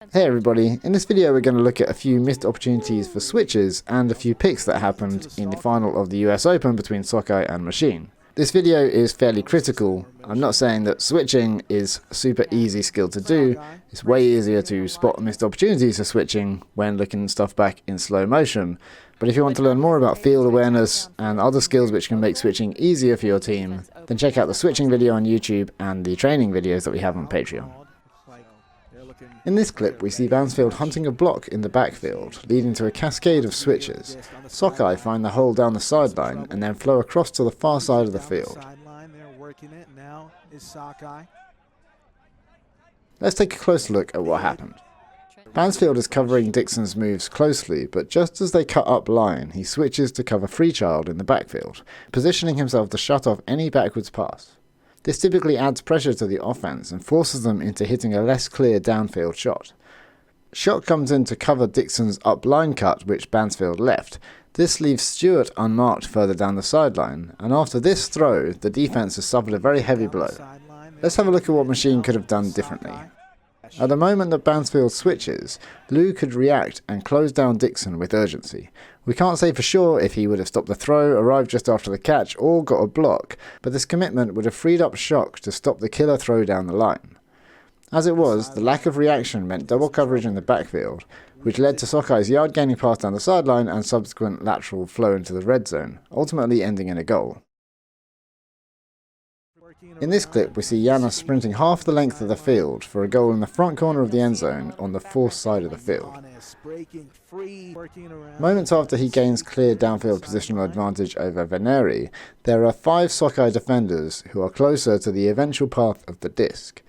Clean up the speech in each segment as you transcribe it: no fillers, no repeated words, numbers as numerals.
Hey everybody, in this video we're going to look at a few missed opportunities for switches and a few picks that happened in the final of the US Open between Sockeye and Machine. This video is fairly critical. I'm not saying that switching is a super easy skill to do. It's way easier to spot missed opportunities for switching when looking stuff back in slow motion. But if you want to learn more about field awareness and other skills which can make switching easier for your team, then check out the switching video on YouTube and the training videos that we have on Patreon. In this clip, we see Bansfield hunting a block in the backfield, leading to a cascade of switches. Sockeye find the hole down the sideline and then flow across to the far side of the field. Let's take a closer look at what happened. Bansfield is covering Dixon's moves closely, but just as they cut up line, he switches to cover Freechild in the backfield, positioning himself to shut off any backwards pass. This typically adds pressure to the offense and forces them into hitting a less clear downfield shot. Shot comes in to cover Dixon's up line cut, which Bansfield left. This leaves Stewart unmarked further down the sideline, and after this throw, the defense has suffered a very heavy blow. Let's have a look at what Machine could have done differently. At the moment that Bansfield switches, Lou could react and close down Dixon with urgency. We can't say for sure if he would have stopped the throw, arrived just after the catch, or got a block, but this commitment would have freed up Shock to stop the killer throw down the line. As it was, the lack of reaction meant double coverage in the backfield, which led to Sockeye's yard-gaining pass down the sideline and subsequent lateral flow into the red zone, ultimately ending in a goal. In this clip, we see Janus sprinting half the length of the field for a goal in the front corner of the end zone on the fourth side of the field. Moments after he gains clear downfield positional advantage over Veneri, there are 5 Sockeye defenders who are closer to the eventual path of the disc.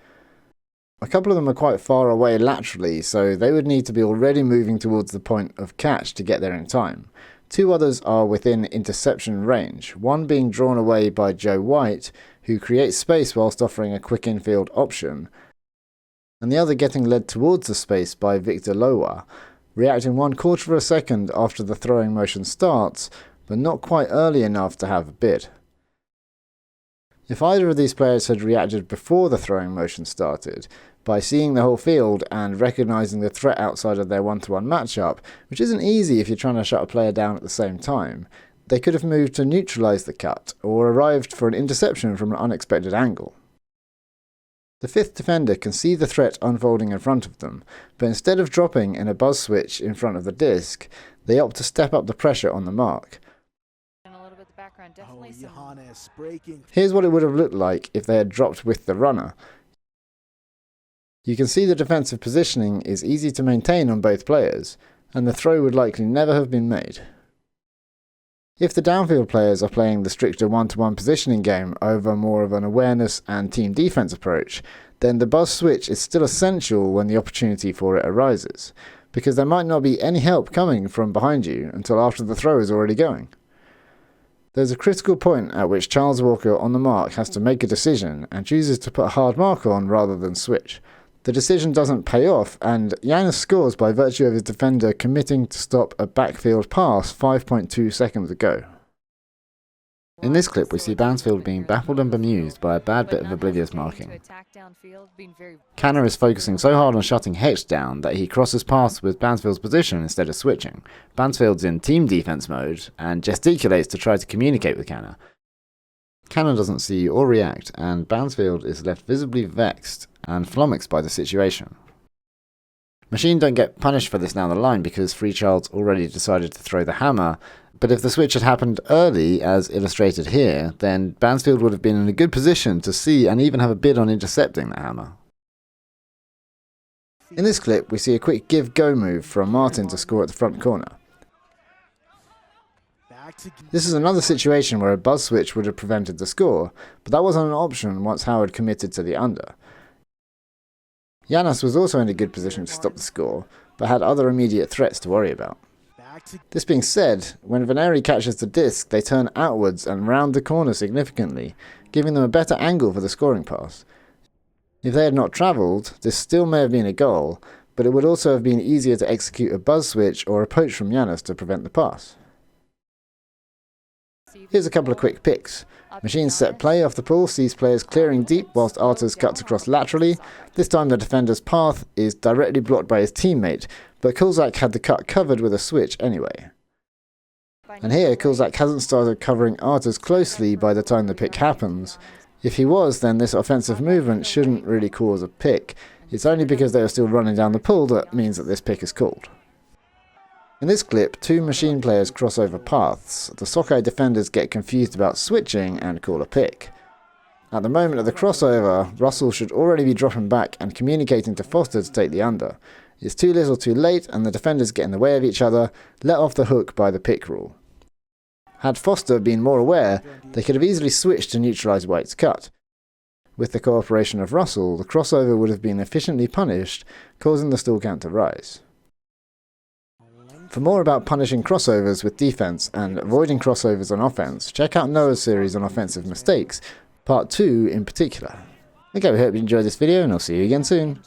A couple of them are quite far away laterally, so they would need to be already moving towards the point of catch to get there in time. 2 others are within interception range, one being drawn away by Joe White, who creates space whilst offering a quick infield option, and the other getting led towards the space by Victor Lowa, reacting 1/4 of a second after the throwing motion starts, but not quite early enough to have a bid. If either of these players had reacted before the throwing motion started, by seeing the whole field and recognising the threat outside of their one-to-one matchup, which isn't easy if you're trying to shut a player down at the same time, they could have moved to neutralise the cut, or arrived for an interception from an unexpected angle. The 5th defender can see the threat unfolding in front of them, but instead of dropping in a buzz switch in front of the disc, they opt to step up the pressure on the mark. Here's what it would have looked like if they had dropped with the runner. You can see the defensive positioning is easy to maintain on both players, and the throw would likely never have been made. If the downfield players are playing the stricter one-to-one positioning game over more of an awareness and team defense approach, then the buzz switch is still essential when the opportunity for it arises, because there might not be any help coming from behind you until after the throw is already going. There's a critical point at which Charles Walker on the mark has to make a decision and chooses to put a hard mark on rather than switch. The decision doesn't pay off, and Janus scores by virtue of his defender committing to stop a backfield pass 5.2 seconds ago. In this clip, we see Bansfield being baffled and bemused by a bad bit of oblivious marking. Canna is focusing so hard on shutting Hex down that he crosses paths with Bansfield's position instead of switching. Bansfield's in team defense mode and gesticulates to try to communicate with Canna. Canna doesn't see or react, and Bansfield is left visibly vexed and flummoxed by the situation. Machine don't get punished for this down the line because Freechild's already decided to throw the hammer, but if the switch had happened early, as illustrated here, then Bansfield would have been in a good position to see and even have a bid on intercepting the hammer. In this clip, we see a quick give-go move from Martin to score at the front corner. This is another situation where a buzz switch would have prevented the score, but that wasn't an option once Howard committed to the under. Janus was also in a good position to stop the score, but had other immediate threats to worry about. This being said, when Veneri catches the disc, they turn outwards and round the corner significantly, giving them a better angle for the scoring pass. If they had not travelled, this still may have been a goal, but it would also have been easier to execute a buzz switch or a poach from Janus to prevent the pass. Here's a couple of quick picks. Machine's set play off the pull sees players clearing deep whilst Arthurs cuts across laterally. This time the defender's path is directly blocked by his teammate, but Kulzak had the cut covered with a switch anyway. And here Kulzak hasn't started covering Arthurs closely by the time the pick happens. If he was, then this offensive movement shouldn't really cause a pick. It's only because they are still running down the pull that means that this pick is called. In this clip, two Machine players cross over paths. The Sockeye defenders get confused about switching and call a pick. At the moment of the crossover, Russell should already be dropping back and communicating to Foster to take the under. It's too little too late and the defenders get in the way of each other, let off the hook by the pick rule. Had Foster been more aware, they could have easily switched to neutralise White's cut. With the cooperation of Russell, the crossover would have been efficiently punished, causing the stall count to rise. For more about punishing crossovers with defense and avoiding crossovers on offense, check out Noah's series on offensive mistakes, part 2 in particular. Okay, we hope you enjoyed this video and I'll see you again soon.